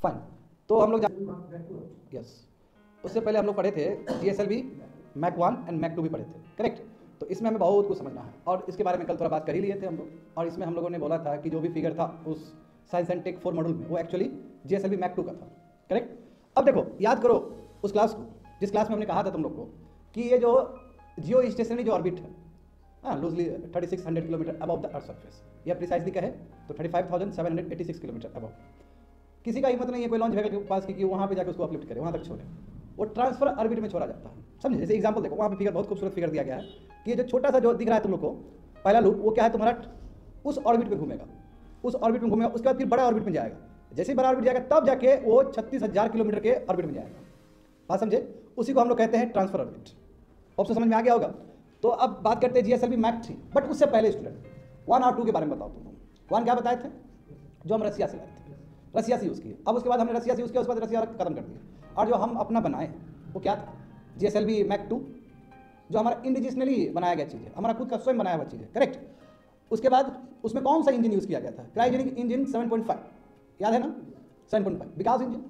Fine. तो हम लोग यस, उससे पहले हम लोग पढ़े थे GSLV मैक 1 एंड मैक 2 भी पढ़े थे, करेक्ट। तो इसमें हमें बहुत कुछ समझना है और इसके बारे में कल थोड़ा बात कर ही लिए थे हम लोग। और इसमें हम लोगों ने बोला था कि जो भी फिगर था उस साइंस एंड टेक 4 मॉड्यूल में वो एक्चुअली GSLV मैक 2 का था, करेक्ट। अब देखो याद करो उस क्लास को, जिस क्लास में हमने कहा था तुम लोग को कि ये जो जियो स्टेशनरी जो ऑर्बिट है, हाँ, loosely 3600 kilometre above the earth surface, या प्रिसाइजली कहे तो 35,786 किलोमीटर अबव। किसी का हिम्मत नहीं है कोई लॉन्च व्हीकल के पास कि वहाँ पे जाकर उसको अपलिफ्ट करे, वहाँ तक छोड़े, वो ट्रांसफर ऑर्बिट में छोड़ा जाता है, समझे। जैसे एग्जांपल देखो, वहाँ पे फिगर बहुत खूबसूरत फिगर दिया गया है कि ये जो छोटा सा जो दिख रहा है तुम लोग को पहला लूप, वो क्या है तुम्हारा, उस ऑर्बिट में घूमेगा, उस ऑर्बिट में घूमेगा, उसके बाद फिर बड़ा ऑर्बिट में जाएगा। जैसे ही बड़ा ऑर्बिट जाएगा तब जाके वो 36,000 किलोमीटर के ऑर्बिट में जाएगा, बात समझे। उसी को हम लोग कहते हैं ट्रांसफर ऑर्बिट। अब समझ में आ गया होगा। तो अब बात करते हैं GSLV मैक 3, बट उससे पहले स्टूडेंट 1 और 2 के बारे में बताओ तुम। 1 क्या बताए थे, जो हम रसिया से लाए थे, रसिया से यूज़ किए। अब उसके बाद हमने रसिया से यूज़ किया, उसके बाद रसिया खत्म कर दिया। और जो हम अपना बनाए वो क्या था, GSLV मैक 2, जो हमारा इंडिजिनली बनाया गया चीज़ है, हमारा खुद का स्वयं बनाया हुआ चीज़ है, करेक्ट। उसके बाद उसमें कौन सा इंजन यूज़ किया गया था, क्रायोजेनिक इंजन 7.5, याद है ना, 7.5 विकास इंजन।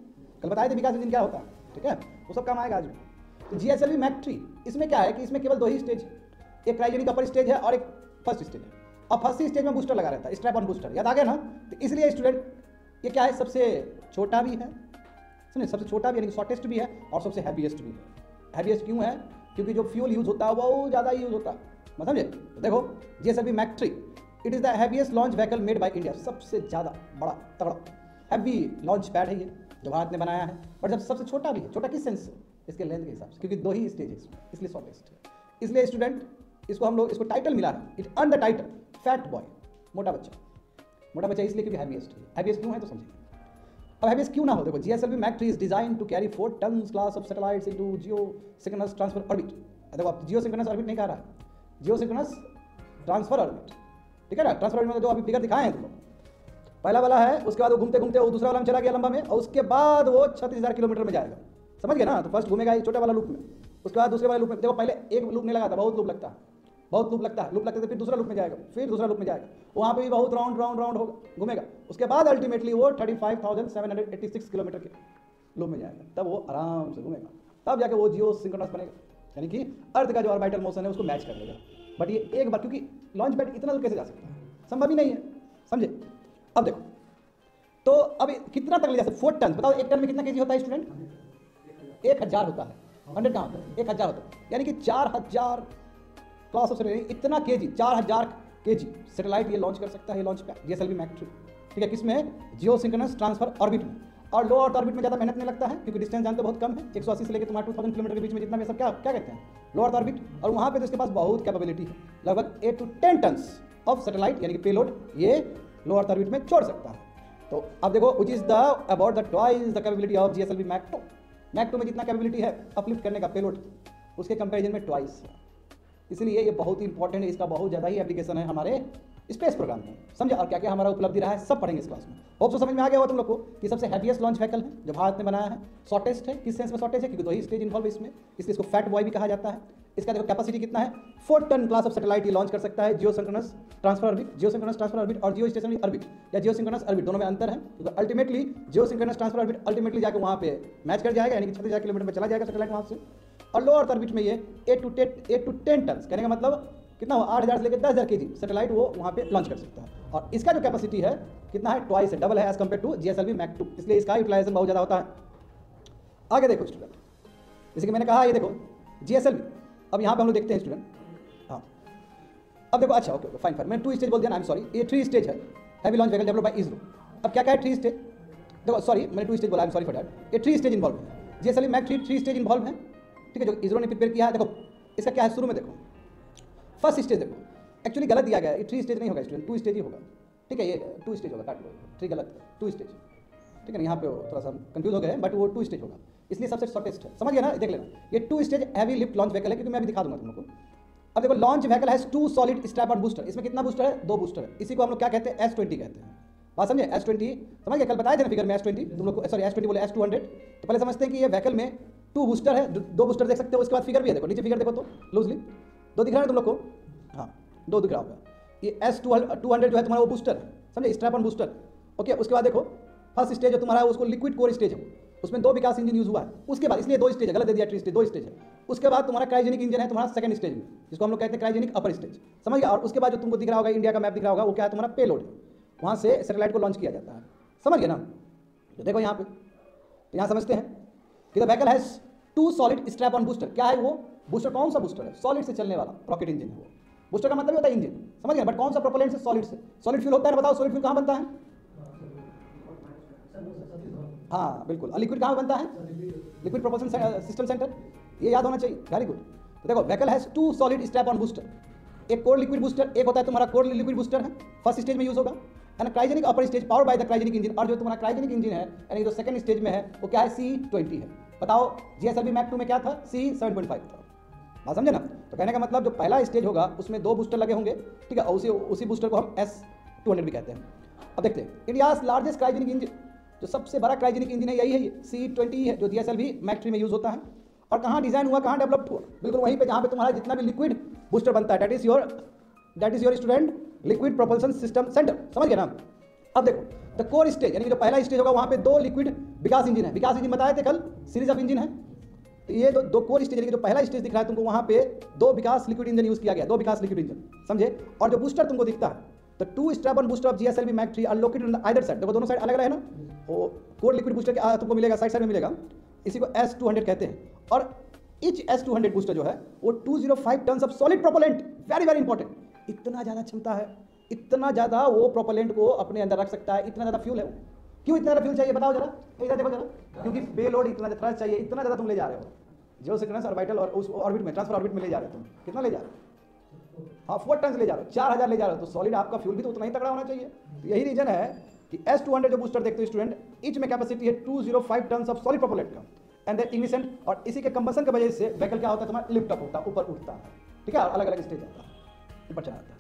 कल बताए थे विकास इंजन क्या होता है, ठीक है, वो सब काम आएगा आज भी। तो GSLV मैक 3 इसमें क्या है कि इसमें केवल 2 ही स्टेज, एक क्रायोजेनिक अपर स्टेज है और एक फर्स्ट स्टेज है। और फर्स्ट स्टेज में बूस्टर लगा रहता है, स्ट्रैप ऑन बूस्टर, याद आ गया ना। तो इसलिए स्टूडेंट ये क्या है, सबसे छोटा भी है, सुनिए, सबसे छोटा भी यानी शॉर्टेस्ट भी है और सबसे हैवीएस्ट भी है। हैवीएस्ट क्यों है, क्योंकि जो फ्यूल यूज होता है वो ज़्यादा यूज होता है, मतलब समझे। देखो GSLV Mk 3 it is the heaviest launch vehicle made by India, सबसे ज़्यादा बड़ा तगड़ा हैवी लॉन्च पैड है ये जो भारत ने बनाया है। बट जब सबसे छोटा भी है, छोटा किस सेंस से, इसके लेंथ के हिसाब से, क्योंकि 2 ही स्टेज है इसमें, इसलिए शॉर्टेस्ट है। इसलिए स्टूडेंट इसको हम लोग इसको टाइटल मिला है, it earn the title fat boy, मोटा बच्चा। मोटा बच्चा इसलिए क्योंकि हैवीएस्ट है। हैवीएस्ट क्यों है तो समझिए। अब हैवीएस्ट क्यों ना हो, देखो GSLV Mk 3 is design to carry 4 tons class of satellites into geosynchronous transfer orbit. देखो आप जियोसिंक्रोनस ऑर्बिट नहीं कह रहा है, जियोसिंक्रोनस ट्रांसफर ऑर्बिट, ठीक है ना। ट्रांसफर ऑर्बिट में जो अभी फिगर दिखाए हैं तुम लोग, पहला वाला है, उसके बाद वो घूमते घूमते वो दूसरा वाला में चला गया लंबा में, और उसके बाद वो 36,000 किलोमीटर में जाएगा, समझ गए ना। तो फर्स्ट घूमेगा छोटे वाला लूप में, उसके बाद दूसरे वाले लूप में। देखो पहले एक लूप नहीं लगाता, बहुत लूप लगता है, बहुत लूप लगता है, लूप लगते फिर दूसरा लूप में जाएगा, फिर दूसरा लूप में जाएगा, वहाँ पे भी बहुत राउंड राउंड राउंड होगा, घूमेगा। उसके बाद अल्टीमेटली वो 35,786 किलोमीटर के लूप में जाएगा, तब वो आराम से घूमेगा, तब जाके वो जियो सिंक्रोनस बनेगा, यानी कि अर्थ का जो ऑर्बिटल मोशन है उसको मैच कर लेगा। बट ये एक बार, क्योंकि लॉन्च पैड इतना दूर कैसे जा सकता है, संभव ही नहीं है, समझे। अब देखो तो अब कितना तक ले जा सकते, 4 टन, बताओ 1 टन में कितना केजी होता है स्टूडेंट, 1000 होता है, 100 कहाँ होता है, 1000 होता है, यानी कि 4000 क्लास ऑफ सैटेलाइट, इतना केजी, 4000 केजी सैटेलाइट ये लॉन्च कर सकता है, ये लॉन्च पैड GSLV मैक 3, ठीक है। किसमें, जियो सिंक्रोनस ट्रांसफर ऑर्बिट में। और लो अर्थ ऑर्बिट में ज़्यादा मेहनत नहीं लगता है, क्योंकि डिस्टेंस जानते बहुत कम है, 180 से लेकर तुम्हारा 2000 किलोमीटर के बीच में जितना भी सब क्या कहते हैं, लो अर्थ ऑर्बिट। और वहाँ पे तो इसके पास बहुत कैपेबिलिटी है, लगभग 8 to 10 टन्स ऑफ सैटेलाइट यानी कि पेलोड ये लो अर्थ ऑर्बिट में छोड़ सकता है। तो अब देखो which is the about the twice the capability of GSLV Mk 2। Mk 2 में जितना कैपेबिलिटी है अपलिफ्ट करने का पेलोड, उसके कंपैरिजन में ट्वाइस है। इसलिए ये बहुत ही इंपॉर्टेंट है, इसका बहुत ज़्यादा ही एप्लीकेशन है हमारे स्पेस प्रोग्राम में, समझे। और क्या क्या हमारा उपलब्धि रहा है सब पढ़ेंगे इस क्लास में। होप तो समझ में आ गया होगा तुम लोग को कि सबसे हैवीएस्ट लॉन्च व्हीकल है जो भारत ने बनाया है, शॉर्टेस्ट है। किस सेंस में शॉर्टेस्ट है, क्योंकि 2 ही स्टेज इन्वॉल्व है इसमें, इसलिए इसको फैट बॉय भी कहा जाता है। इसका देखो कैपेसिटी कितना है, 4 टन क्लास ऑफ सैटेलाइट ये लॉन्च कर सकता है, जियो सिंक्रोनस ट्रांसफर ऑर्बिट, जियो सिंक्रोनस ट्रांसफर ऑर्बिट और जियो स्टेशनरी ऑर्बिट या जियो सिंक्रोनस ऑर्बिट, दोनों में अंतर है। क्योंकि अल्टीमेटली जियो सिंक्रोनस ट्रांसफर ऑर्बिट अल्टीमेटली जाकर वहाँ पे मैच कर जाएगा, यानी कि 36,000 किलोमीटर में चला जाएगा सैटेलाइट वहाँ से। और लो अर्थ ऑर्बिट में ये 8 to 10 टन, कहने का मतलब कितना हो, 8,000 से लेकर 10,000 केजी सैटेलाइट वो वहाँ पे लॉन्च कर सकता है। और इसका जो कैपेसिटी है कितना है, ट्वाइस है, डबल है as compare to GSLV Mk 2, इसलिए इसका यूटिलाइजेशन बहुत ज़्यादा होता है। आगे देखो स्टूडेंट, जैसे कि मैंने कहा, ये देखो GSLV, अब यहाँ पे हम लोग देखते हैं स्टूडेंट, हाँ अब देखो, अच्छा ओके फाइन फाइन, मैंने 2 स्टेज बोल दिया ना, आई एम सॉरी, ये 3 स्टेज है, heavy launch vehicle develop by ISRO. अब क्या क्या है 3 स्टेज, देखो सॉरी मैंने 2 स्टेज बोला, I am sorry for that, ये 3 स्टेज इन्वॉल्व है, GSLV मैक 3 स्टेज इन्वॉल्व है, ठीक है, जो इसरो ने प्रिपेयर किया है। देखो इसका क्या है, शुरू में देखो फर्स्ट स्टेज, देखो एक्चुअली गलत दिया गया है, ये 3 स्टेज नहीं होगा स्टूडेंट, 2 स्टेज ही होगा, ठीक है, ये 2 स्टेज होगा, काट लो, 3 गलत, 2 स्टेज, ठीक है ना। यहाँ पे थोड़ा सा कंफ्यूज हो गए हैं, बट वो 2 स्टेज होगा, इसलिए सबसे शॉर्टेस्ट है, समझ गया ना। देख लेना, ये 2 stage heavy lift launch vehicle है, क्योंकि मैं अभी दिखा दूंगा तुम लोग को। अब देखो लॉन्च व्हीकल है 2 सॉलिड स्ट्रैप ऑन बूस्टर, इसमें कितना बूस्टर है, 2 बूस्टर है, इसी को हम लोग क्या कहते हैं, S20 कहते हैं, बात समझे। S20 समझ गए, कल बताए थे ना फिगर में S20 तुम लोग को, सॉरी S20 बोले S200। तो पहले समझते हैं कि ये व्हीकल में 2 बूस्टर है, 2 बूस्टर देख सकते हो, उसके बाद फिगर भी है, देखो नीचे फिगर देखो तो लूजली 2 दिख रहा है तुम लोग को, हाँ 2 दिख रहा होगा। ये S200 जो है तुम्हारा वो बूस्टर है, समझे, स्ट्रैप ऑन बूस्टर, ओके। उसके बाद देखो फर्स्ट स्टेज जो तुम्हारा है उसको लिक्विड कोर स्टेज है, उसमें 2 विकास इंजन यूज हुआ है। उसके बाद इसलिए 2 स्टेज है, गलत दे दिया, ट्री स्टेज 2 स्टेज है। उसके बाद तुम्हारा क्रायोजेनिक इंजन है तुम्हारा सेकंड स्टेज में, जिसको हम लोग कहते हैं क्रायोजेनिक अपर स्टेज, समझ गया। और उसके बाद जो तुमको दिख रहा होगा, इंडिया का मैप दिख रहा होगा, वो क्या है तुम्हारा पेलोड है, वहाँ से सैटेलाइट को लॉन्च किया जाता है, समझ गया ना। तो देखो यहाँ पे, तो यहाँ समझते हैं कि the vehicle has 2 solid strap on booster. क्या है वो बूस्टर? कौन सा बूस्टर है? सॉलिड से चलने वाला रॉकेट इंजन है वो। बूस्टर का मतलब होता है इंजन, समझ गया। बट कौन सा प्रोपेलेंट से? सॉलिड से। सॉलिड फ्यूल होता है ना, बताओ सॉलिड फ्यूल कहाँ बनता है? हाँ बिल्कुल। और लिक्विड कहाँ बनता है? लिक्विड प्रोपल्शन सिस्टम सेंटर, ये याद होना चाहिए, वेरी गुड। तो देखो vehicle has 2 solid strap on booster, एक कोर लिक्विड बूस्टर, एक होता है तुम्हारा कोर लिक्विड बूस्टर है, फर्स्ट स्टेज में यूज होगा, and cryogenic upper stage power by the cryogenic engine. और जो तुम्हारा क्रायोजेनिक इंजन है यानी जो सेकंड स्टेज में है वो क्या है? C20 है। बताओ GSLV मैक 2 में क्या था? C7.5 था। बात समझे ना। तो कहने का मतलब जो पहला स्टेज होगा उसमें 2 बूस्टर लगे होंगे, ठीक है, और उसी बूस्टर को हम S200 भी कहते हैं। अब देखते हैं इंडियाज लार्जेस्ट क्रायोजेनिक इंजन, जो सबसे बड़ा क्रायोजेनिक इंजन है यही है, ये C20 है, जो GSLV मैक 3 में यूज होता है। और कहाँ डिजाइन हुआ, कहाँ डेवलप हुआ? बिल्कुल वहीं पे जहाँ पे तुम्हारा जितना भी लिक्विड बूस्टर बनता है, that is your student liquid propulsion system centre, समझ गए ना। अब देखो द कोर स्टेज यानी कि जो पहला स्टेज होगा वहाँ पे 2 लिक्विड विकास इंजन है। विकास इंजन बताए थे कल, सीरीज ऑफ इंजन है। तो ये दो कोर स्टेज यानी कि जो पहला स्टेज दिख रहा है तुमको, वहाँ पे 2 विकास लिक्विड इंजन यूज किया गया, 2 विकास लिक्विड इंजन, समझे। और जो बूस्टर तुमको दिखता है, तो 2 strap on booster of GSLV Mk 3 are located on either side. देखो दोनों साइड अलग अलग है ना, वो कोर लिक्विड बूस्टर के तुमको मिलेगा साइड में मिलेगा, इसी को S200 कहते हैं। और इच S200 बूस्टर जो है वो 205 ton of solid propellant, very very important, इतना ज़्यादा क्षमता है, इतना ज़्यादा वो प्रोपेलेंट को अपने अंदर रख सकता है, इतना ज़्यादा फ्यूल है वो। क्यों इतना ज़्यादा फ्यूल चाहिए बताओ जरा, इधर देखो जरा, क्योंकि पेलोड इतना ज़्यादा चाहिए, इतना ज़्यादा तुम ले जा रहे हो जियोसिंक्रोनस ऑर्बिटल और उस ऑर्बिट में, ट्रांसफर ऑर्बिट में ले जा रहे हो तुम, कितना ले जा रहे हो? हाँ 4 टन ले जा रहे हो, 4000 ले जा रहे हो, तो सॉलिड आपका फ्यूल भी तो उतना ही तगड़ा होना चाहिए। तो यही रीजन है कि S200 जो बूस्टर देखते हो स्टूडेंट, इच में कैपेसिटी है 205 टन ऑफ सॉलिड प्रोपेलेंट का, एंड देन इग्निशन, और इसी के कंबसन की वजह से व्हीकल क्या होता है तुम्हारा? लिफ्ट अप होता है, ऊपर उठता है, ठीक है, और अलग अलग स्टेज आता है, ऊपर चला जाता है।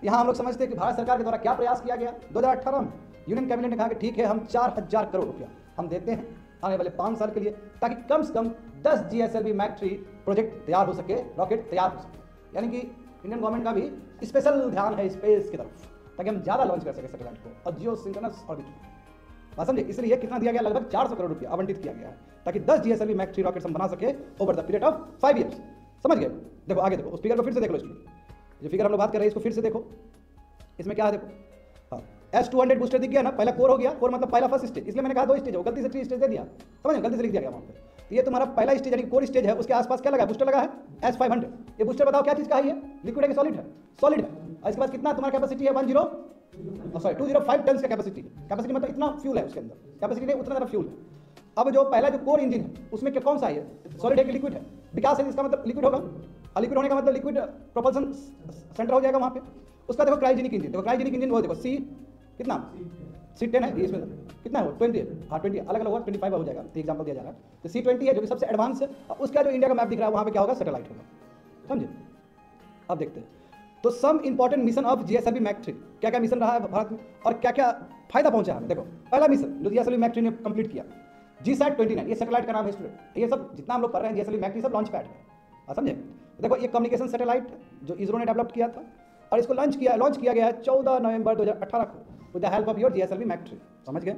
यहाँ हम लोग समझते हैं कि भारत सरकार के द्वारा क्या प्रयास किया गया 2018 में। यूनियन कैबिनेट ने कहा कि ठीक है हम 4000 करोड़ रुपया हम देते हैं आने वाले 5 साल के लिए, ताकि कम से कम 10 GSLV मैक 3 प्रोजेक्ट तैयार हो सके, रॉकेट तैयार हो सके। यानी कि इंडियन गवर्नमेंट का भी स्पेशल ध्यान है स्पेस की तरफ, ताकि हम ज़्यादा लॉन्च कर सके सैटेलाइट को और जियोसिंक्रोनस ऑर्बिट में। बात समझे। इसलिए कितना दिया गया? लगभग 400 करोड़ रुपया आवंटित किया गया है, ताकि 10 GSLV मैक 3 रॉकेट्स हम बना सके over the period of 5 years, समझ गए। देखो आगे देखो, उस फिगर को फिर से देख लो स्टूडेंट, जो फिगर हम लोग बात कर रहे हैं इसको फिर से देखो, इसमें क्या है देखो, हाँ S200 बूस्टर दिख गया ना, पहला कोर हो गया, कोर मतलब पहला फर्स्ट स्टेज, इसलिए मैंने कहा 2 स्टेज हो, गलती से 3 स्टेज दे दिया, समझ गलती से लिख दिया गया वहाँ पे। तो ये तुम्हारा पहला स्टेज यानी कोर स्टेज है, उसके आसपास क्या लगा है? बूस्टर लगा है S500। ये बूस्टर बताओ क्या चीज़ का है? ये लिक्विड है कि सॉलिड है? सॉलिड है। और इसके बाद कितना तुम्हारा कैपेसिटी है? 205 टन का कैपेसिटी। कैपेसिटी मतलब इतना फ्यूल है उसके अंदर, कैपेसिटी नहीं उतना ज़्यादा फ्यूल है। अब जो पहला जो कोर इंजन है उसमें क्या कौन सा है? सॉलिड है कि लिक्विड है? विकास है इसका मतलब लिक्विड होगा, और लिक्विड होने का मतलब लिक्विड प्रोपल्शन सेंटर हो जाएगा वहाँ पे। उसका देखो क्रायोजेनिक इंजन, देखो क्रायोजेनिक इंजन वो देखो C कितना? C10 है, इसमें कितना है वो? 20 है, हाँ 20 अलग अलग होगा, 25 हो जाएगा, तो एग्जाम्पल दिया जा रहा है। तो C20 है जो कि सबसे एडवांस है, और उसका जो इंडिया का मैप दिख रहा है वहाँ पे क्या होगा? सैटेलाइट होगा, समझे। अब देखते हैं तो some important mission of GSLV Mk 3, क्या क्या मिशन रहा है भारत में और क्या क्या फायदा पहुंचा हमें। देखो पहला मिशन जो GSLV मैक 3 ने कंप्लीट किया, GSAT-29, ये सैटेलाइट का नाम है स्टूडेंट। ये सब जितना हम लोग पढ़ रहे हैं GSLV मैक 3 सब लॉन्च पैड है, समझे। देखो ये कम्युनिकेशन सैटेलाइट जो इसरो ने डेवलप किया था, और इसको लॉन्च किया गया है 14 नवंबर 2018 को with the help of your GSLV Mk 3, समझ गए।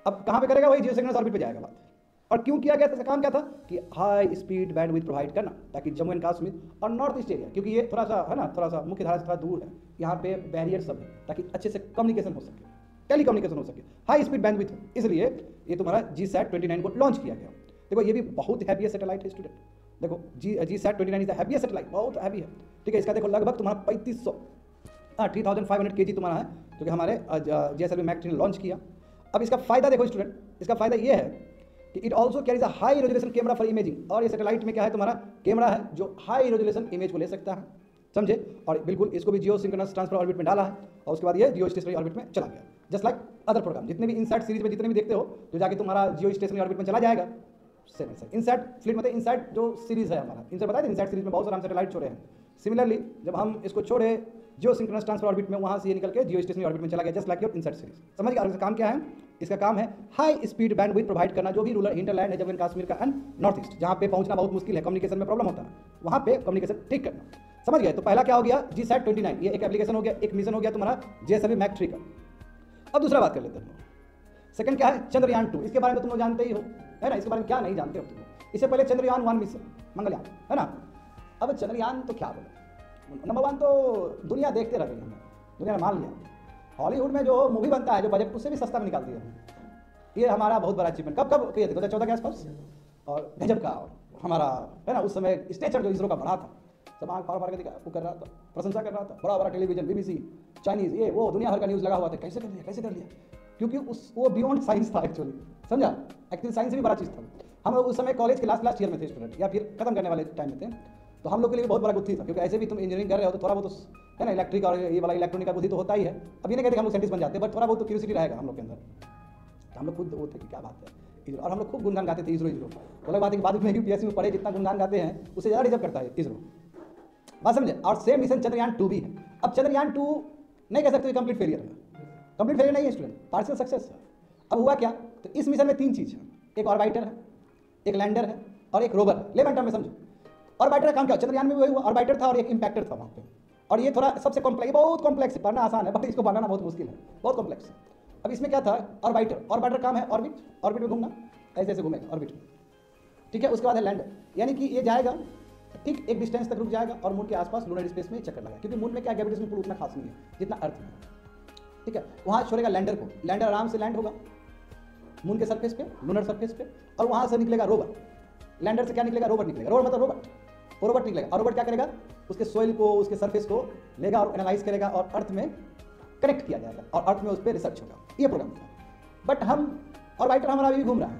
अब कहाँ पे करेगा? वही जियोसिंक्रोनस ऑर्बिट पे जाएगा बात। और क्यों किया गया था? काम क्या था कि हाई स्पीड बैंडविड्थ प्रोवाइड करना, ताकि जम्मू एंड कश्मीर और नॉर्थ ईस्ट एरिया, क्योंकि ये थोड़ा सा है ना, थोड़ा सा मुख्य धारा से थोड़ा दूर है, यहाँ पे बैरियर सब है, ताकि अच्छे से कम्युनिकेशन हो सके, टेली कम्युनिकेशन हो सके, हाई स्पीड बैंडविड्थ हो, इसलिए ये तुम्हारा GSAT-29 को लॉन्च किया गया। देखो ये भी बहुत हैवी सैटेलाइट है स्टूडेंट, देखो GSAT-29 is the heaviest satellite, बहुत हैवी है, ठीक है। इसका देखो लगभग तुम्हारा 3500 kg तुम्हारा है, जो कि हमारे GSLV मैक 3 ने लॉन्च किया। अब इसका फायदा देखो स्टूडेंट, इसका फायदा ये है कि it also carries a high resolution camera for imaging, और ये सैटेलाइट में क्या है तुम्हारा कैमरा है जो हाई रेजोल्यूशन इमेज को ले सकता है, समझे। और बिल्कुल इसको भी जियो सिंक्रोनस ट्रांसफर ऑर्बिट में डाला है, और उसके बाद ये जियो स्टेशनरी ऑर्बिट में चला गया, जस्ट लाइक अदर प्रोग्राम जितने भी इनसैट सीरीज में जितने भी देखते हो, जो जाके तुम्हारा जियो स्टेशनरी ऑर्बिट में चला जाएगा, सेम ऐसा इनसैट फ्लीट मतलब इनसैट जो सीरीज है हमारा, इनसे बताया इनसैट सीरीज में बहुत सारे हम सैटेलाइट छोड़े हैं। सिमिलरली जब हम इसको छोड़े जियो सिंक्रोनस ट्रांसफर ऑर्बिट में, वहाँ से ये निकल के जियो स्टेशनरी ऑर्बिट में चला गया, just like your INSAT series, समझ गया। और इसका काम क्या है? इसका काम है हाई स्पीड बैंडविड्थ प्रोवाइड करना, जो भी रूरल हिंटरलैंड है जम्मू एंड कश्मीर का एंड नॉर्थ ईस्ट, जहाँ पे पहुंचना बहुत मुश्किल है, कम्युनिकेशन में प्रॉब्लम होता है, वहाँ पे कम्युनिकेशन ठीक करना, समझ गए। तो पहला क्या हो गया? GSAT-29, ये एक एप्लीकेशन हो गया, एक मिशन हो गया तुम्हारा GSLV मैक 3 का। अब दूसरा बात कर लेते हैं, सेकंड क्या है, चंद्रयान 2, इसके बारे में तुम लोग जानते ही हो, है ना, इसके बारे में क्या नहीं जानते हो तुम लोग। इससे पहले चंद्रयान 1 मिशन, मंगलयान, है ना। अब चंद्रयान तो क्या बोले, नंबर 1 तो दुनिया देखते रह गई, हमें दुनिया ने मान लिया। हॉलीवुड में जो मूवी बनता है, जो बजट उससे भी सस्ता में निकालती है, ये हमारा बहुत बड़ा अचीवमेंट। कब किए थे, 2014 के आसपास। और गजब का हमारा, है ना, उस समय स्टेचर जो इसरो का बड़ा था, सब आँख फाड़ फाड़ के वो कर रहा था, प्रशंसा कर रहा था, बड़ा बड़ा टेलीविजन, BBC, चाइनीज, ये वो दुनिया भर का न्यूज़ लगा हुआ था, कैसे कर लिया, कैसे कर लिया, क्योंकि वो बियॉन्ड साइंस था एक्चुअली, समझा। एक्चुअली साइंस भी बड़ा चीज़ था। हम लोग उस समय कॉलेज के लास्ट ईयर में थे स्टूडेंट, या फिर खत्म करने वाले टाइम में थे, तो हम लोग के लिए बहुत बड़ा बुद्धि था, क्योंकि ऐसे भी तुम इंजीनियरिंग कर रहे हो तो थोड़ा बहुत है ना, इलेक्ट्रिक और ये वाला इलेक्ट्रॉनिक का बुद्धि तो होता ही है। अब ये नहीं कहते कि हम लोग साइंटिस्ट बन जाते हैं, बट थोड़ा बहुत तो क्यूरियोसिटी रहेगा हम लोग के अंदर। तो हम लोग खुद वो थे कि क्या बात है, और हम लोग खूब गुणगान गाते थे इसरो। तो अलग बात है कि बाद में UPSC में पढ़े, जितना गुणगान गाते हैं उससे ज़्यादा डिजर्व करता है इसरो, बात समझे। और सेम मिशन चंद्रयान 2 भी है। अब चंद्रयान 2 नहीं कह सकते कंप्लीट फेलियर है, कंप्लीट फेलियर नहीं है स्टूडेंट, पार्शियल सक्सेस है। अब हुआ क्या, तो इस मिशन में 3 चीज़ है, एक ऑर्बिटर है, एक लैंडर है और एक रोवर। लेवल टर्म में समझो। ऑर्बिटर का काम क्या, चंद्रयान में वही हुआ, ऑर्बिटर था और एक इंपैक्टर था वहाँ पे। और ये थोड़ा सबसे कॉम्प्लेक्स, बहुत कॉम्प्लेक्स है, पढ़ना आसान है बट इसको बनाना बहुत मुश्किल है, बहुत कॉम्प्लेक्स है। अब इसमें क्या था, ऑर्बिटर काम है ऑर्बिट में घूमना, ऐसे ऐसे घूमेगा ऑर्बिट में, ठीक है। उसके बाद है लैंडर, यानी कि ये जाएगा ठीक एक डिस्टेंस तक रुक जाएगा और मून के आसपास लूनर स्पेस में चक्कर लगाएगा, क्योंकि मून में क्या ग्रेविटेशन पुल उतना खास नहीं है जितना अर्थ में, ठीक है। वहाँ छोड़ेगा लैंडर को, लैंडर आराम से लैंड होगा मून के सरफेस पे, लूनर सरफेस पे, और वहाँ से निकलेगा रोवर। लैंडर से क्या निकलेगा, रोवर निकलेगा। रोवर मतलब रोबोट निकलेगा। और रोबोट क्या करेगा, उसके सोइल को, उसके सरफेस को लेगा और एनालाइज करेगा और अर्थ में कनेक्ट किया जाएगा और अर्थ में उस पर रिसर्च होगा, ये प्रोग्राम था। बट हम ऑर्बिटर हमारा अभी भी घूम रहा है,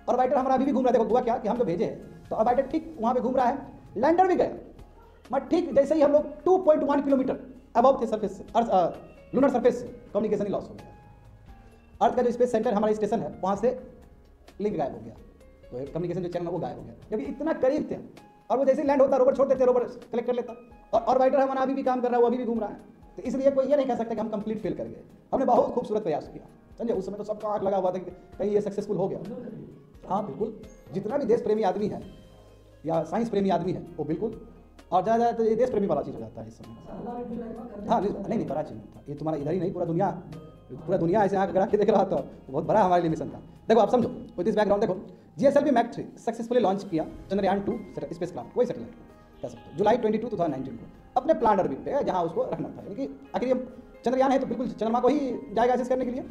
ऑर्बिटर हमारा अभी भी घूम रहा है। देखो हुआ क्या कि हम जो भेजे हैं तो ऑर्बिटर ठीक वहाँ पे घूम रहा है, लैंडर भी गया, बट ठीक जैसे ही हम लोग 2.1 किलोमीटर अबव थे सरफेस से, अर्थ लूनर सरफेस से, कम्युनिकेशन ही लॉस हो गया। अर्थ का जो स्पेस सेंटर हमारा स्टेशन है वहाँ से लिंक गायब हो गया, तो कम्युनिकेशन जो चैनल वो गायब हो गया, जबकि इतना करीब थे। और वो जैसे लैंड होता रोबोट छोड़ देते, रोबोट कलेक्ट कर लेता। और ऑर्बिटर हमारा अभी भी काम कर रहा है, वो अभी भी घूम रहा है। तो इसलिए कोई ये नहीं कह सकता कि हम कंप्लीट फेल कर गए। हमने बहुत खूबसूरत प्रयास किया, समझे। उस समय तो सबका आंख लगा हुआ था कि कहीं ये सक्सेसफुल हो गया। हाँ बिल्कुल, जितना भी देश प्रेमी आदमी है या साइंस प्रेमी आदमी है वो बिल्कुल, और ज़्यादा तो ये देश प्रेमी वाला चीज़ हो जाता है इस समय। हाँ नहीं बड़ा चीज़ था ये, तुम्हारा इधर ही नहीं पूरा दुनिया ऐसे आँख लगा के देख रहा था, बहुत बड़ा हमारे लिए मिशन था। देखो आप समझो विद दिस बैकग्राउंड, देखो GSLV Mach 3 सक्सेसफुली लॉन्च किया चंद्रयान 2 स्पेस क्राफ्ट, वही सैटेलाइट कह सकते हो, जुलाई 22, 2019 को अपने प्लान ऑर्बिट पे, जहाँ उसको रखना था। यानी कि आखिर ये चंद्रयान है तो बिल्कुल चंद्रमा को ही जाएगा एसेस करने के लिए।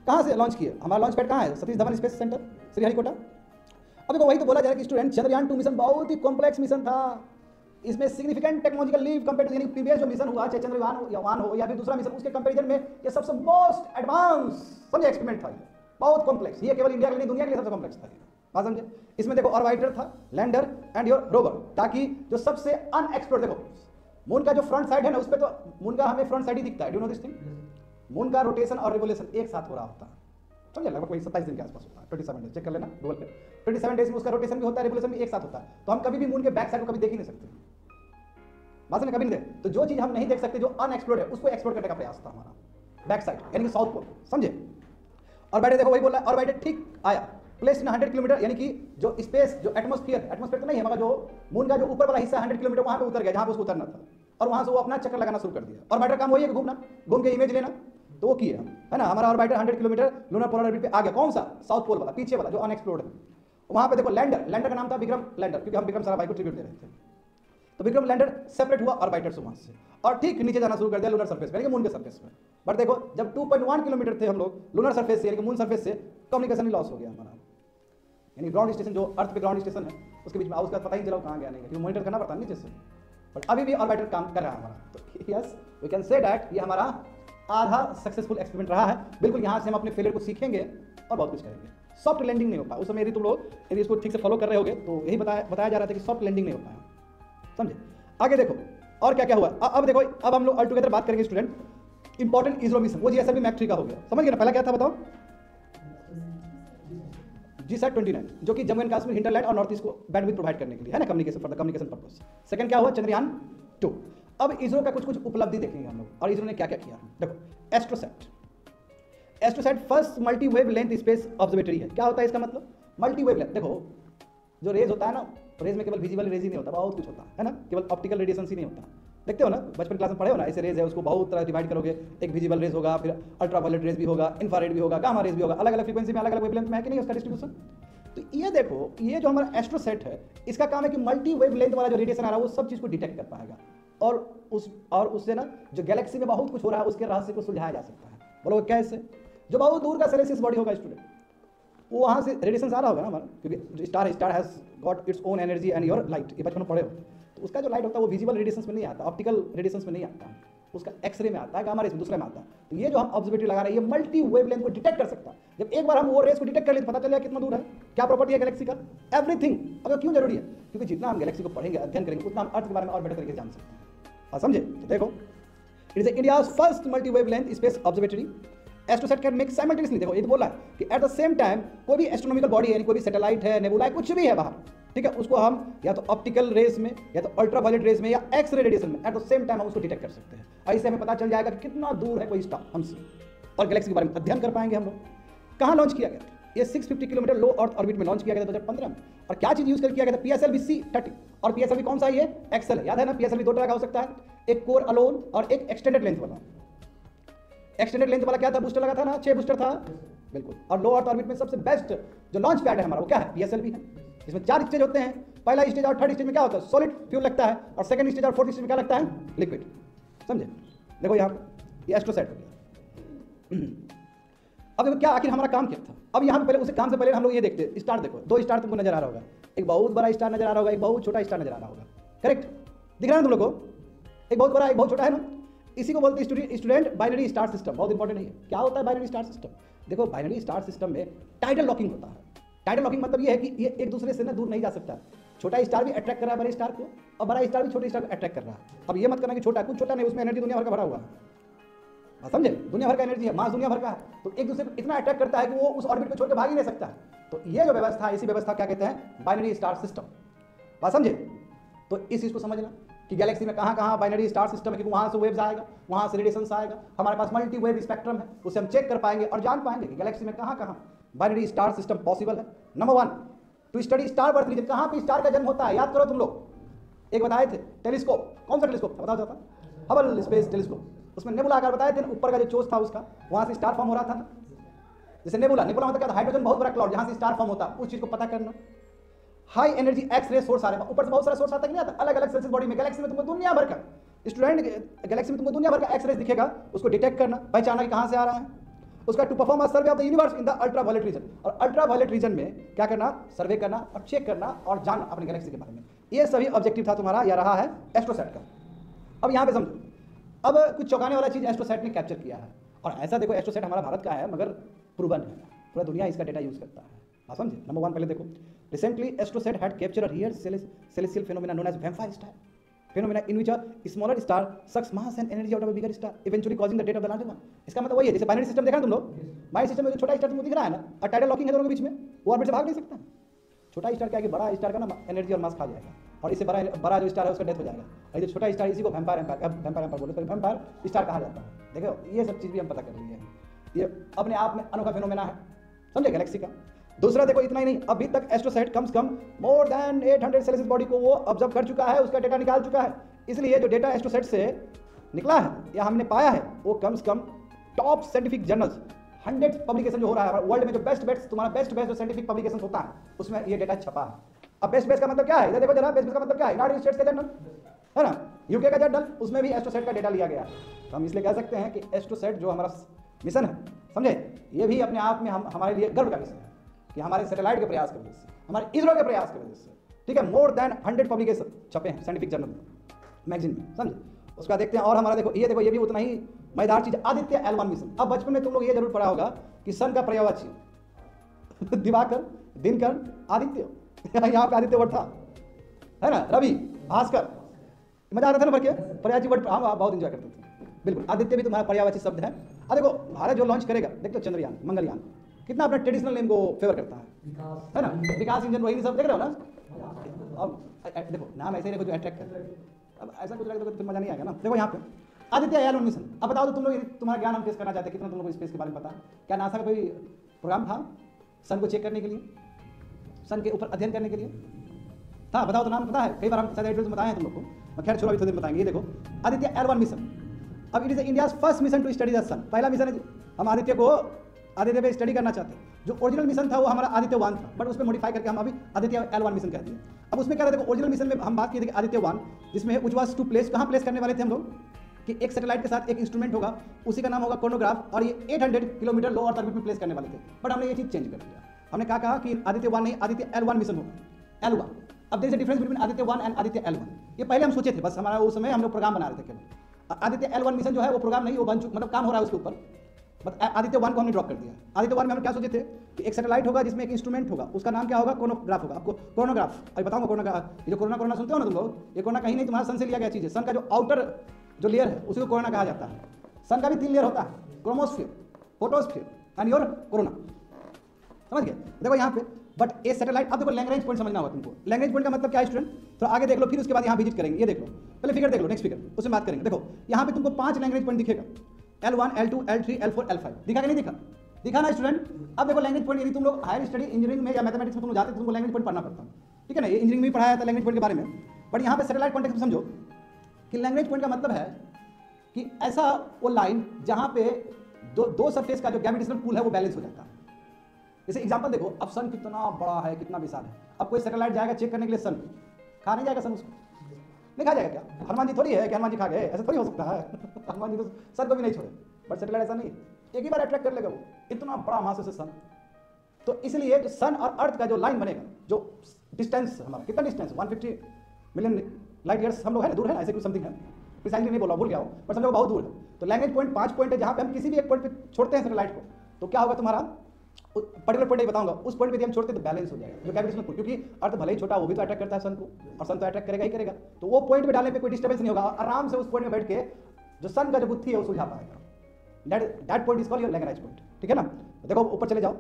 कहाँ से लॉन्च किया, हमारा लॉन्च पैड कहाँ है, सतीश धवन स्पेस सेंटर, श्रीहरिकोटा। अब देखो वही तो बोला जा रहा है कि स्टूडेंट चंद्रयान 2 मिशन बहुत ही कॉम्प्लेक्स मिशन था। इसमें significant technological leap compare to, यानी प्रीवियस जो मिशन हुआ, चाहे चंद्रयान हो या वान हो या फिर दूसरा मिशन, उसके कंपैरिजन में ये सबसे मोस्ट एडवांस समझे एक्सपेरिमेंट था। ये बहुत कॉम्प्लेक्स, ये केवल इंडिया के लिए, दुनिया के लिए सबसे कॉम्प्लेक्स था। बात समझे। इसमें देखो ऑर्बिटर था, लैंडर एंड योर रोवर, ताकि जो सबसे अनएक्सप्लोर्ड, देखो मून का जो फ्रंट साइड है ना, उस पर तो मून का हमें फ्रंट साइड ही दिखता है, do know this thing. Moon का रोटेशन और रिवोल्यूशन एक साथ हो रहा होता है, समझे, लगभग वही 27 दिन के आसपास होता है, 27 डेज, चेक कर लेना गूगल पे। 27 डेज में उसका रोटेशन भी होता है, रिवोल्यूशन भी एक साथ होता है। तो हम कभी भी मून के बैक साइड को कभी देख ही नहीं सकते, बात में कभी नहीं देख। तो जो चीज हम नहीं देख सकते, जो अनएक्सप्लोर्ड है, उसको एक्सप्लोर करने का प्रयास था हमारा, बैक साइड यानी कि साउथ पोल, समझे। ऑर्बिटर देखो वही बोल रहा है, ऑर्बिटर ठीक आया, प्लेस इन 100 किलोमीटर, यानी कि जो स्पेस, जो एटमॉस्फेयर तो नहीं है, मगर जो मून का जो ऊपर वाला हिस्सा 100 किलोमीटर वहां पे उतर गया, जहां पे उसको उतरना था, और वहां से वो अपना चक्कर लगाना शुरू कर दिया। ऑर्बिटर काम वही है कि घूमना, घूम के इमेज लेना, तो वो किए हम, है ना। हमारा orbiter 100 kilometre lunar polar orbit पे आ गया। कौन सा, साउथ पोल वाला, पीछे वाला जो अनएक्सप्लोर्ड है। वहां पे देखो लैंडर का नाम था विक्रम लैंडर, क्योंकि हम विक्रम साराभाई को ट्रिब्यूट दे रहे थे। तो विक्रम लैंडर सेपरेट हुआ ऑर्बिटर से वहां से, और ठीक नीचे जाना शुरू कर दिया लूनर सरफेस पे, यानी कि मून के सरफेस में। बट देखो जब 2.1 किलोमीटर थे हम लोग लूनर सरफेस से, यानी कि मून सरफेस से, कम्युनिकेशन ही लॉस हो गया हमारा। यानी ग्राउंड स्टेशन, जो अर्थ पे ग्राउंड स्टेशन है, उसके बीच में उसका पता ही चला कहाँ गया, नहीं क्योंकि मॉनिटर करना पड़ता है नीचे से। बट अभी भी ऑर्बिटर काम कर रहा है हमारा। तो yes we can say that ये हमारा आधा सक्सेसफुल एक्सपेरिमेंट रहा है। बिल्कुल यहाँ से हम अपने फेलियर को सीखेंगे और बहुत कुछ करेंगे। सॉफ्ट लैंडिंग नहीं हो पाया उस समय, यदि तुम लोग यदि इसको ठीक से फॉलो कर रहे होगे तो यही बताया जा रहा था कि सॉफ्ट लैंडिंग नहीं हो पाया, समझे। आगे देखो और क्या क्या हुआ। अब देखो, अब हम लोग ऑल टुगेदर बात करेंगे स्टूडेंट इंपॉर्टेंट इसरो मिशन, वो GSLV Mach 3 का हो गया, समझ गए ना। पहला क्या था बताओ, GSAT 29, जो कि जम्मू एंड कश्मीर, हिंटरलैंड और नॉर्थ ईस्ट को बैंडविड्थ प्रोवाइड करने के लिए, है ना, communication for the communication purpose. Second क्या हुआ, चंद्रयान 2। अब इसरो का कुछ उपलब्धि देखेंगे हम लोग, और इसरो ने क्या क्या किया। देखो AstroSat first multi wave length space observatory है। क्या होता है इसका मतलब, मल्टी वेव लेंथ। देखो जो रेज होता है ना, रेज में केवल विजिबल रेज ही नहीं होता, बहुत कुछ होता है ना, केवल ऑप्टिकल रेडिएशन ही नहीं होता, देखते हो ना, बचपन क्लास में पढ़े हो ना, ऐसे रेज है उसको बहुत तरह डिवाइड करोगे, एक विजिबल रेज होगा, फिर अल्ट्रावायलेट रेज भी होगा, इंफ्रारेड भी होगा, गामा रेज भी होगा, अलग अलग फ्रीक्वेंसी में अलग अलग वेवलेंथ में है कि नहीं उसका डिस्ट्रीब्यूशन। तो ये देखो, ये जो हमारा एस्ट्रोसेट है इसका काम है कि मल्टी वेवलेंथ वाला जो रेडिएशन आ रहा है वो सब चीज़ को डिटेक्ट कर पाएगा, और उससे ना जो गैलेक्सी में बहुत कुछ हो रहा है उसके रहस्य को सुलझाया जा सकता है। बोलो कैसे? जो बहुत दूर का सेलेसियस बॉडी होगा स्टूडेंट, वो वहाँ से रेडिएशन आ रहा होगा ना हमारा, क्योंकि star has got its own energy and your light, ये बचपन में पढ़े हो। तो उसका जो लाइट होता है वो विजिबल रेडिएशन में नहीं आता, ऑप्टिकल रेडिएशन में नहीं आता, उसका एक्सरे में आता है, गामा रेज में दूसरे में आता है। तो ये जो हम ऑब्जर्वेटरी लगा रहे हैं ये मल्टी वेवलेंथ को डिटेक्ट कर सकता है। जब एक बार हम वो रेस को डिटेक्ट कर लेते पता चल जाए कितना दूर है, क्या प्रॉपर्टी है गैलेक्सी का, एवरीथिंग। अगर क्यों जरूरी है? क्योंकि जितना हम गैलेक्सी को पढ़ेंगे, अध्ययन करेंगे, उतना हम अर्थ के बारे में और बेटर तरीके से जान सकते हैं। समझे? तो देखो, it is India's first multi wavelength space observatory. AstroSat can make simultaneously, देखो ये तो बोला कि एट द सेम टाइम कोई भी एस्ट्रोनॉमिकल बॉडी है, कोई भी सैटेलाइट है, नेबुला है, कुछ भी है बाहर, ठीक है, उसको हम या तो ऑप्टिकल रेज में या तो अल्ट्रावायलेट रेज में या एक्स रे रेडिएशन में एट द सेम टाइम हम उसको डिटेक्ट कर सकते हैं। ऐसे हमें पता चल जाएगा कि कितना दूर है कोई स्टार हमसे, और गैलेक्सी के बारे में अध्ययन कर पाएंगे हम लोग। कहाँ लॉन्च किया गया? ये 650 किलोमीटर लो अर्थ ऑर्बिट में लॉन्च किया गया था 2015 में। और क्या चीज यूज कर किया गया था? PSLV-C30। और PSLV कौन सा है? ये एक्सेल है, याद है ना? PSLV दो तरह का हो सकता है, एक कोर अलोन और एक एक्सटेंडेड लेंथ वाला। एक्सटेंडेड लेंथ वाला क्या था? बूस्टर लगा था ना, 6 बूस्टर था, बिल्कुल। और लो अर्थ ऑर्बिट में सबसे बेस्ट जो लॉन्च पैड है हमारा वो क्या है? PSLV है। इसमें 4 स्टेज होते हैं, पहला स्टेज और थर्ड स्टेज में क्या होता है? सॉलिड फ्यूल लगता है, और सेकंड स्टेज और फोर्थ स्टेज में क्या लगता है? लिक्विड। समझे? देखो यहाँ ये एस्ट्रोसेट हो गया। अब देखो क्या आखिर हमारा काम क्या था। अब यहाँ पे पहले उसे काम से पहले हम लोग ये देखते हैं, स्टार देखो, 2 स्टार तुमको नजर आ रहा होगा, एक बहुत बड़ा स्टार नजर आ रहा होगा, एक बहुत छोटा स्टार नजर आ रहा होगा, करेक्ट? दिख रहा है तुम लोग को? एक बहुत बड़ा एक बहुत छोटा है ना, इसी को बोलते हैं स्टूडेंट बाइनरी स्टार सिस्टम। बहुत इंपॉर्टेंट है। क्या होता है बाइनरी स्टार सिस्टम? देखो बाइनरी स्टार सिस्टम में टाइडल लॉकिंग होता है। टाइडल लॉकिंग मतलब ये है कि ये एक दूसरे से ना दूर नहीं जा सकता। छोटा स्टार भी अट्रैक्ट कर रहा है बड़े स्टार को, और बड़ा स्टार भी छोटे स्टार को अट्रैक्ट कर रहा है। अब ये मत करना कि छोटा, कुछ छोटा नहीं, उसमें एनर्जी दुनिया भर का भरा हुआ है, समझे? दुनिया भर का एनर्जी है, मास दुनिया भर का है, तो एक दूसरे को इतना अट्रैक्ट करता है कि वो उस ऑर्बिट को छोड़ के भाग ही नहीं सकता। तो ये जो व्यवस्था है, इसी व्यवस्था क्या कहते हैं? Binary star system. बात समझे? तो इस चीज को समझना कि गैलेक्सी में कहाँ कहाँ बाइनरी स्टार सिस्टम है, क्योंकि वहाँ से वेव्स आएगा, वहाँ से रेडिएशन आएगा, हमारे पास मल्टी वेव स्पेक्ट्रम है, उससे हम चेक कर पाएंगे और जान पाएंगे कि गैलेक्सी में कहाँ कहाँ बाइनरी स्टार सिस्टम पॉसिबल है। Number 1 to study star birth region, कहाँ पे स्टार का जन्म होता है, याद करो तुम लोग। एक बताए थे टेलीस्कोप, कौन सा टेलीस्कोप बताओ जाता? Hubble space telescope. उसमें नेबुला आकार बताए थे, ऊपर का जो चोच था उसका, वहाँ से स्टार फॉर्म हो रहा था। जैसे नेबुला मतलब क्या था? हाइड्रोजन बहुत बड़ा क्लाउड, जहाँ से स्टार फॉर्म होता है, उस चीज को पता करना। High energy X ray source आ रहा है, ऊपर से बहुत सारा सोर्स आता है कि नहीं आता? अलग अलग सेल्स बॉडी में। गैलेक्सी में तुमको दुनिया भर का स्टूडेंट, गैलेक्सी में तुमको दुनिया भर का एक्स रे दिखेगा, उसको डिटेक्ट करना, पहचानना कि कहाँ से आ रहा है, उसका to perform a survey of the universe in the ultraviolet region. और अल्ट्रावायलेट रीजन में क्या करना? सर्वे करना और चेक करना और जानना अपने गैलेक्सी के बारे में। ये सभी ऑब्जेक्टिव था तुम्हारा, या रहा है एस्ट्रोसेट का। अब यहाँ पे समझो, अब कुछ चौंकाने वाला चीज एस्ट्रोसेट ने कैप्चर किया है। और ऐसा देखो, एस्ट्रोसेट हमारा भारत का है मगर प्रूवन है, पूरा दुनिया इसका डेटा यूज करता है। आप समझे? नंबर 1 पहले देखो, recently AstroSat had capture a real celestial phenomena known as vampire star phenomena in which a smaller star sucks mass and energy out of a bigger star, eventually causing the death of the larger one। इसका मतलब वही है, जैसे binary system देखा ना तुम लोग, binary system में जो छोटा स्टार तुमको दिख रहा है ना, और टाइडल लॉकिंग है दोनों के बीच में, वो ऑर्बिट से भाग नहीं सकता। छोटा स्टार क्या है कि बड़ा स्टार का ना एनर्जी और मास खा जाएगा, और इससे बड़ा जो स्टार है उसका डेथ हो जाएगा। और जो छोटा स्टार, इसी को वैम्पायर बोलते हैं, वैम्पायर स्टार कहा जाता है। देखो ये सब चीज़ भी हम पता कर लिए हैं, ये अपने आप में अनोखा फिनोमेना है, समझे, गैलेक्सी का। दूसरा देखो, इतना ही नहीं, अभी तक एस्ट्रोसेट कम से कम मोर देन 800 सेलेसियस बॉडी को वो ऑब्जर्व कर चुका है, उसका डेटा निकाल चुका है। इसलिए जो डेटा एस्ट्रोसेट से निकला है या हमने पाया है, वो कम से कम टॉप साइंटिफिक जर्नल्स 100 पब्लिकेशन जो हो रहा है वर्ल्ड में, जो बेस्ट तुम्हारा बेस्ट जो साइंटिफिक पब्लिकेशन होता है, उसमें ये डेटा छपा है। अब बेस्ट का मतलब क्या है? इधर देखो जरा, बेस्ट का मतलब क्या है? यूनाइटेड स्टेट्स का जर्नल है ना, यूके का जर्नल, उसमें भी एस्ट्रोसेट का डेटा लिया गया। तो हम इसलिए कह सकते हैं कि एस्ट्रोसेट जो हमारा मिशन है, समझे, ये भी अपने आप में हमारे लिए गर्व का विषय है कि हमारे सैटेलाइट के प्रयास की वजह से, हमारे इसरो के प्रयास की वजह से, ठीक है, मोर देन 100 पब्लिकेशन छपे हैं साइंटिफिक जर्नल मैगजीन में, समझे। उसका देखते हैं। और हमारा देखो ये भी उतना ही मजेदार चीज, आदित्य L1 मिशन। अब बचपन में तुम लोग ये जरूर पढ़ा होगा कि सन का पर्यायवाची दिवाकर, दिनकर, आदित्य यहाँ पे आदित्य वर्ड था, है ना, रवि, भास्कर, मजा आता था ना पढ़ के, पर्यायवाची वर्ड हम बहुत इंजॉय करते थे। बिल्कुल, आदित्य भी तुम्हारा पर्यायवाची शब्द है। अब देखो भारत जो लॉन्च करेगा, देखो चंद्रयान, मंगलयान, कितना अपना ट्रेडिशनल नेम को फेवर करता है ना, विकास इंजन, वही सब देख रहे हो ना। अब देखो नाम ऐसे ही देखो जो अट्रैक्ट कर, अब ऐसा कुछ लगेगा तो फिर मजा नहीं आएगा ना। देखो यहाँ पे आदित्य L1 मिशन। अब बताओ तो तुम लोग, तुम्हारा ज्ञान हम टेस्ट करना चाहते हैं, कितना तुम लोग स्पेस के बारे में पता है? क्या नासा का कोई प्रोग्राम था सन को चेक करने के लिए, सन के ऊपर अध्ययन करने के लिए था? बताओ तो, नाम पता है? कई बार हम शायद एड्रेस बताए हैं तुम लोग को। खैर छोड़ो, अभी थोड़ी देर बताएंगे। ये देखो आदित्य L1 मिशन, अब it is India first mission to study the sun. पहला मिशन है, हम आदित्य पे स्टडी करना चाहते हैं। जो ओरिजिनल मिशन था वो हमारा आदित्य 1 था, बट उसमें मॉडिफाई करके हम अभी आदित्य L1 मिशन कर दिए। अब उसमें क्या रहता है, ओरिजिनल मिशन में हम बात किए थे कि आदित्य 1 जिसमें विच वाज टू प्लेस, कहाँ प्लेस करने वाले थे हम लोग कि एक सैटेलाइट के साथ एक इंस्ट्रूमेंट होगा, उसी का नाम होगा कोर्नोग्राफ, और ये 800 किलोमीटर लो अर्थ ऑर्बिट में प्लेस करने वाले थे। बट हमने ये चीज़ चेंज कर दिया। हमने कहा कि आदित्य 1 नहीं, आदित्य L1 मिशन होगा, L1। अब there is a difference between Aditya 1 and Aditya L1। ये पहले हम सोचे थे, बस हमारा उस समय हम लोग प्रोग्राम बना रहे थे केवल। आदित्य L1 मिशन जो है वो प्रोग्राम नहीं, वो बन चुका, मतलब काम हो रहा है उसके ऊपर। बट आदित्य 1 को हमने ड्रॉप कर दिया। आदित्य 1 में हम क्या सोचे थे कि एक सैटेलाइट होगा जिसमें एक इंस्ट्रूमेंट होगा, उसका नाम क्या होगा, कोर्नोग्राफ होगा। आपको कोर्नोग्राफ अभी बताऊंगा। कोरोना, ये जो कोरोना सुनते हो ना तुम लोग, ये कोरोना कहीं नहीं, तुम्हारा सन से लिया गया चीज़ है। सन का जो आउटर जो लेयर है उसी को कोरोना कहा जाता है। सन का भी 3 लेयर होता है, chromosphere, photosphere and your corona, समझ गए। देखो यहाँ पे, बट ये सैटेलाइट, अब देखो लैंग्वेज पॉइंट समझना होगा तुमको। लैंग्वेज पॉइंट का मतलब क्या है स्टूडेंट, तो आगे देख लो, फिर उसके बाद यहाँ विजिट करेंगे। ये देख लो, पहले फिगर देख लो, नेक्स्ट फिगर, उसमें बात करेंगे। देखो यहाँ पे तुमको 5 लैंग्वेज पॉइंट दिखेगा, L1, L2, L3, L4, L5। दिखा कि नहीं दिखा? दिखा ना स्टूडेंट। अब देखो लैंग्वेज पॉइंट, यदि तुम लोग हायर स्टडी इंजीनियरिंग में या मैथमेटिक्स में तुम लोग जाते तो तुमको लैंग्वेज पॉइंट पढ़ना पड़ता, ठीक है ना। ये इंजीनियरिंग में भी पढ़ाया था लैंग्वेज पॉइंट के बारे में। बट यहाँ पे सैटेलाइट कॉन्टेक्स्ट में समझो कि लैंग्वेज पॉइंट का मतलब है कि ऐसा वो लाइन जहाँ पे दो सरफेस का जो ग्रेविटेशनल पुल है वो बैलेंस हो जाता है। जैसे एग्जांपल देखो, अब सन कितना बड़ा है, कितना विशाल है। अब कोई सैटेलाइट जाएगा चेक करने के लिए सन, खा नहीं जाएगा सन उसको? नहीं खा जाएगा क्या? हनुमान जी थोड़ी है कि हनुमान जी खा गए, ऐसा थोड़ी हो सकता है। हनुमान जी तो सन को भी नहीं छोड़े, बट सैटेलाइट ऐसा नहीं, एक ही बार अट्रैक्ट कर लेगा वो, इतना बड़ा मास है सन। तो इसलिए जो सन और अर्थ का जो लाइन बनेगा, जो डिस्टेंस हमारा, कितना डिस्टेंस, 150 मिलियन लाइट ईयर्स हम लोग है ना, दूर है ना, ऐसे कुछ समथिंग है, प्रिसाइजली नहीं बोला, भूल गया हूँ, पर समझो बहुत दूर है। तो लैंग्वेज पॉइंट 5 पॉइंट है, जहाँ पे हम किसी भी एक पॉइंट पे छोड़ते हैं सैटेलाइट को, तो क्या होगा तुम्हारा पर्टिकुलर पॉइंट बताऊंगा, उस पॉइंट पे यदि हम छोड़ते तो बैलेंस हो जाएगा जो ग्रेविटेशनल पुल, क्योंकि अर्थ भले ही छोटा वो भी तो अट्रैक्ट करता है सन को, और सन तो अट्रैक्ट करेगा ही करेगा। तो वो पॉइंट पे डालने पे कोई डिस्टर्बेंस नहीं होगा, आराम से उस पॉइंट में बैठ के जो सन का जो बुद्धि है वो सुलझा पाएगा। That point is called your Lagrange point, ठीक है ना। देखो ऊपर चले जाओ,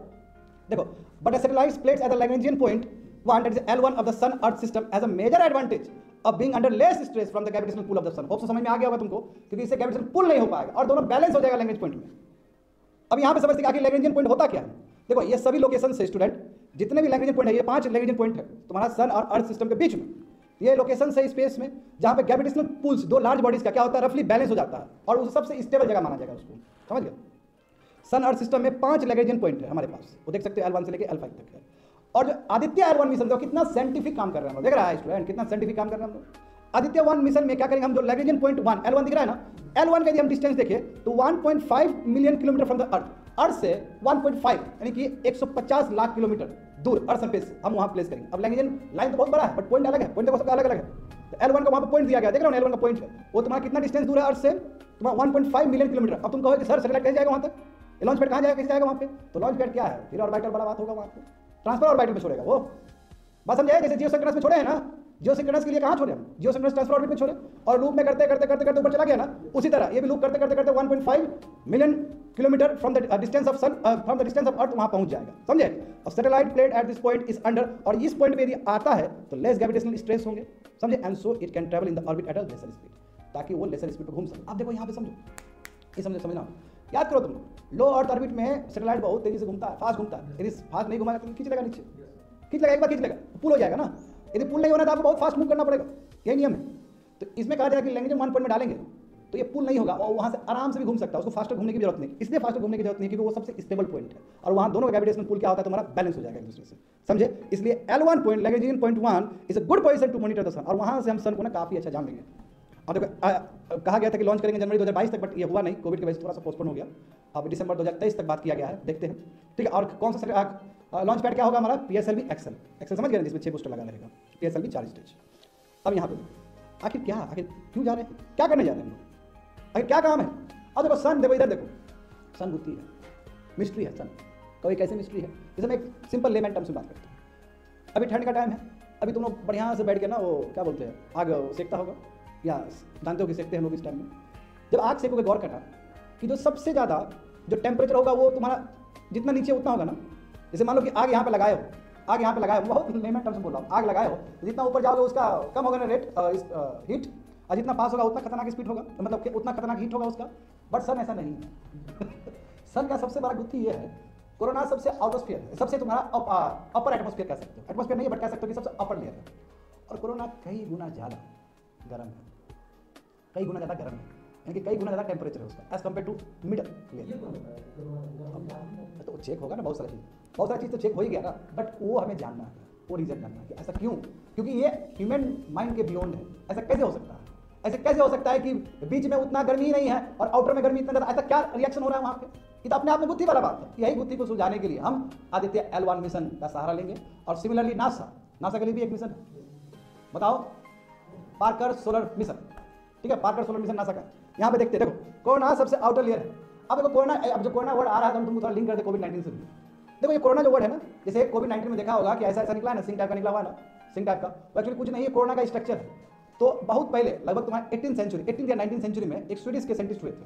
देखो but satellites placed at the Lagrangian point one that is L1 of the sun earth system as a major advantage of being under less stress from the gravitational pull of the sun। Hope समझ में आ गया होगा तुमको, क्योंकि इससे gravitational pull नहीं हो पाएगा और दोनों बैलेंस हो जाएगा लैंग्वेज पॉइंट में। अब यहाँ पे समझते हैं आखिर लैग्रेंजियन पॉइंट होता क्या है। देखो ये सभी लोकेशन से स्टूडेंट, जितने भी लैग्रेंजियन पॉइंट है, ये 5 लैग्रेंजियन पॉइंट है तुम्हारा सन और अर्थ सिस्टम के बीच में। ये लोकेशन से स्पेस में जहाँ पे ग्रेविटेशनल पुल्स दो लार्ज बॉडीज का क्या होता है, रफली बैलेंस हो जाता है, और उस सबसे स्टेबल जगह माना जाएगा उसको, समझ गए। सन अर्थ सिस्टम में 5 लैग्रेंजियन पॉइंट है हमारे पास, वो देख सकते हो L1 से लेकर L5 तक है। और जो आदित्य L1 मिशन देखो कितना साइंटिफिक काम कर रहे हैं हम, देख रहा है स्टूडेंट कितना साइंटिफिक काम कर रहे हैं हम लोग। आदित्य 1 मिशन में क्या करेंगे हम, जो लैग्रेंजियन पॉइंट 1 L1 दिख रहा है ना, L1 का यदि हम डिस्टेंस देखें तो 1.5 million kilometre from the earth से 1.5 यानी कि 150 लाख किलोमीटर दूर अर्थ सरफेस से हम वहां प्लेस करेंगे। अब लैग्रेंजियन लाइन तो बहुत बड़ा है, बट पॉइंट अलग है, पॉइंट देखो सबका अलग अलग है। तो L1 का वहां पर पॉइंट दिया गया, देख रहे हो L1 का पॉइंट है, वो तुम्हारा कितना डिस्टेंस दूर है अर्थ से, तुम्हारा 1.5 मिलियन किलोमीटर। अब तुम कहोगे कि सर सैटेलाइट कैसे जाएगा वहां तक, लॉन्च पैड कहाँ जाएगा, कैसे जाएगा वहां पे? तो लॉन्च पैड क्या है, फिर ऑर्बिटर बड़ा बात होगा, वहां पे ट्रांसफर ऑर्बिटर में छोड़ेगा वो, बात समझाया। जैसे जियो सिंक्रोनस में छोड़े हैं ना, जियो सिंक्रोनस के लिए कहाँ छोड़े हम, जियो सिंक्रोनस ट्रांसफर ऑर्बिट में छोड़े, और लूप में करते करते करते करते ऊपर चला गया ना, उसी तरह ये भी लूप करते करते करते 1.5 million kilometre from the distance of sun, from the distance of earth वहां पहुंच जाएगा, समझे। और satellite plate at this point is under, और इस पॉइंट पे यदि आता है तो लेस ग्रेविटेशनल स्ट्रेस होंगे, समझे, and so it can travel in the orbit at a lesser speed, ताकि वो लेसर स्पीड पे घूम सके। अब देखो यहाँ पे समझो, ये समझना याद करो तुम, लो अर्थ ऑर्बिट में सैटेलाइट बहुत तेजी से घूमता है, फास्ट घूमता है। यदि फास्ट नहीं घुमाएगा तो खींच लेगा नीचे, खींच लेगा, एक बार खींच लेगा, पुल हो जाएगा ना। यदि पुल नहीं होना तो आपको बहुत फास्ट मूव करना पड़ेगा, यही नियम है। तो इसमें कहा जाएगा कि लैंग्वेज 1 पॉइंट में डालेंगे तो ये पुल नहीं होगा, और वहाँ से आराम से भी घूम सकता है, उसको फास्टर घूमने की जरूरत नहीं। इसलिए फास्टर घूमने की जरूरत नहीं क्योंकि वो सबसे स्टेबल पॉइंट है, और वहाँ दोनों का ग्रेविटेशनल पुल क्या होता है तुम्हारा, बैलेंस हो जाएगा एक दूसरे से, समझे। इसलिए L1 point Lagrangian point 1 is a good position to monitor the sun, और वहाँ से हम सन को ना काफी अच्छा जान लेंगे। और देखो कहा गया था कि लॉन्च करेंगे जनवरी 2022 तक, बट ये हुआ नहीं, कोविड की वजह से थोड़ा सा पोस्टपोन हो गया। अब दिसंबर 2023 तक बात किया गया है, देखते हैं, ठीक है। और कौन सा लॉन्च पैड क्या होगा हमारा, PSLV एक्सेल समझ गए, जिसमें 6 बूस्टर लगा रहेगा, PSLV 4 स्टेज। अब यहाँ पे आखिर क्यों जा रहे हैं, क्या करने जा रहे हैं हम लोग, आखिर क्या काम है। अब देखो सन, देखो इधर देखो, सन बुद्धि है, मिस्ट्री है सन, कोई कैसे मिस्ट्री है, जैसे मैं एक सिंपल लेमैन टर्म से बात करता हूँ। अभी ठंड का टाइम है, अभी तुम लोग बढ़िया से बैठ के ना वो क्या बोलते हैं, आग सेकता होगा, या जानते हो कि सेकते हैं लोग इस टाइम में। जब आग सेकोगे गौर करना कि जो सबसे ज़्यादा जो टेम्परेचर होगा वो तुम्हारा जितना नीचे उतना होगा ना। जैसे मान लो कि आग यहाँ पे लगाए हो, आग यहाँ पे लगाए हो, बहुत लेमैन टर्म से बोल रहा हूँ, आग लगाए हो, जितना ऊपर जाओगे उसका कम होगा ना रेट हीट, और जितना पास होगा उतना खतरनाक स्पीड होगा, मतलब कि उतना खतरनाक हीट होगा उसका। बट सन ऐसा नहीं है। सन का सबसे बड़ा गुत्थी ये है, कोरोना सबसे आउटोस्फीयर है, सबसे तुम्हारा अपर एटमोस्फीयर कह सकते हो, एटमोस्फीयर नहीं है बट कह सकते हो कि सबसे अपर लेयर है, और कोरोना कई गुना ज़्यादा गर्म है, कई गुना ज़्यादा गर्म है, यानी कि कई गुना ज़्यादा टेम्परेचर है उसका एज कम्पेयर टू मिडल। तो चेक होगा ना, बहुत सारी चीज़ तो चेक हो ही गया ना, बट वो हमें जानना है, वो रीज़न जानना है कि ऐसा क्यों, क्योंकि ये ह्यूमन माइंड के बियॉन्ड है। ऐसा कैसे हो सकता है, ऐसे कैसे हो सकता है कि बीच में उतना गर्मी ही नहीं है और आउटर में गर्मी इतना ज़्यादा, ऐसा क्या रिएक्शन हो रहा है वहाँ पे? ये तो अपने आप में बुद्धि वाला बात है। यही बुद्धि को सुलझाने के लिए हम आदित्य L1 मिशन का सहारा लेंगे, और सिमिलरली नासा के लिए भी एक मिशन है। बताओ, पार्कर सोलर मिशन, ठीक है, पार्कर सोलर मिशन नासा का। यहाँ पे देखते, देखो कोरोना सबसे आउटर लेयर है। अब देखो कोरोना, अब जो कोरोना वर्ड आ रहा है, हम तुमको थोड़ा लिंक करते कोविड-19 से भी। देखो ये कोरोना जो वर्ड है ना, जैसे कोविड-19 में देखा होगा कि ऐसा ऐसा निकला है ना, सिंग टाइप का निकला हुआ है ना, सिंग टाइप का, वो एक्चुअली कुछ नहीं है, कोरोना का स्ट्रक्चर है। तो बहुत पहले, लगभग तुम्हारे 18th या 19th सेंचुरी में एक स्वीडिश के साइंटिस्ट हुए थे।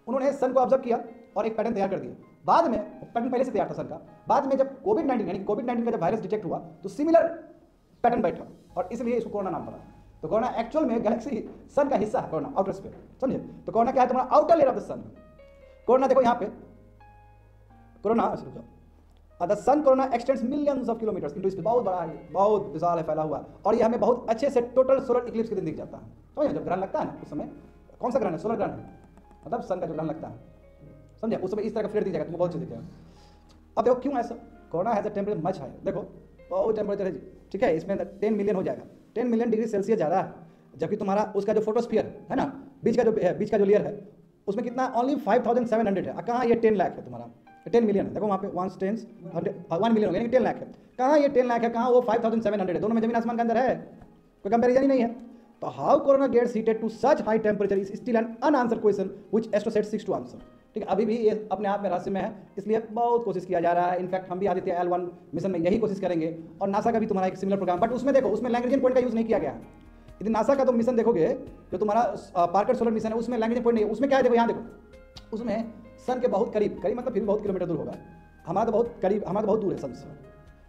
उन्होंने सन को ऑब्जर्व किया और एक पैटर्न तैयार कर दिया। बाद में पैटर्न पहले से तैयार था सन का, बाद में जब कोविड-19 यानी कोविड-19 का जब वायरस डिटेक्ट हुआ तो सिमिलर पैटर्न बैठा, और इसलिए इसको कोरोना नाम पड़ा। तो कोरोना एक्चुअल में गैलेक्सी सन का हिस्सा है, कोरोना आउटर स्फीयर, समझे? तो कोरोना क्या है, तुम्हारा outer layer of the sun. Corona देखो यहाँ पे, corona the sun corona extends millions of kilometres into space, बहुत बड़ा है, बहुत विशाल है, फैला हुआ है, और ये हमें बहुत अच्छे से टोटल सोलर इक्लिप्स के दिन दिख जाता है। समझे? जब ग्रहण लगता है ना उस समय, कौन सा ग्रहण है? सोलर ग्रहण है, मतलब सन का जो ग्रहण लगता है, समझे? उस समय इस तरह का फ्लेयर दिख जाएगा, तुमको बहुत चीज़ दिखेगा। अब देखो क्यों ऐसा, corona has a temperature much high, देखो बहुत टेम्परेचर है जी, ठीक है, इसमें 10 मिलियन हो जाएगा, 10 मिलियन डिग्री सेल्सियस ज़्यादा है, जबकि तुम्हारा उसका जो फोटोस्फीयर है ना, बीच का जो लेयर है, उसमें कितना ओनली 5700 है। कहाँ ये 10 लाख है तुम्हारा, 10 मिलियन है, देखो वहाँ पे 1 मिलियन हो गया, 10 लाख है। कहाँ ये 10 लाख है, कहाँ वो 5700 है, दोनों में जमीन आसमान के अंदर है, कोई कंपेरिजन ही नहीं है। तो how corona gets heated to such high temperature is still an unanswered question which AstroSat seeks to answer. ठीक है, अभी भी ये अपने आप में रहस्य में है, इसलिए बहुत कोशिश किया जा रहा है। इनफैक्ट हम भी आदित्य L1 मिशन में यही कोशिश करेंगे, और नासा का भी तुम्हारा एक सिमिलर प्रोग्राम, बट उसमें देखो, उसमें लैग्रेंजियन पॉइंट का यूज़ नहीं किया गया है। यदि नासा का तुम मिशन देखोगे, जो तुम्हारा पार्कर सोलर मिशन है, उसमें लैग्रेंजियन पॉइंट नहीं है। उसमें क्या है, देखो यहाँ देखो, उसमें सन के बहुत करीब मतलब फिर भी बहुत किलोमीटर दूर होगा, हमारा तो बहुत करीब, हमारा बहुत दूर है सन से,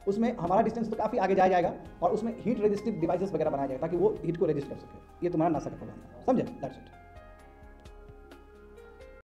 उसमें हमारा डिस्टेंस तो काफ़ी आगे जाएगा, और उसमें हीट रेजिस्टिव डिवाइसेस वगैरह बनाया जाएगा ताकि वो हीट को रेजिस्ट कर सके। ये तुम्हारा नासा का प्रोग्राम है, समझे? That's it.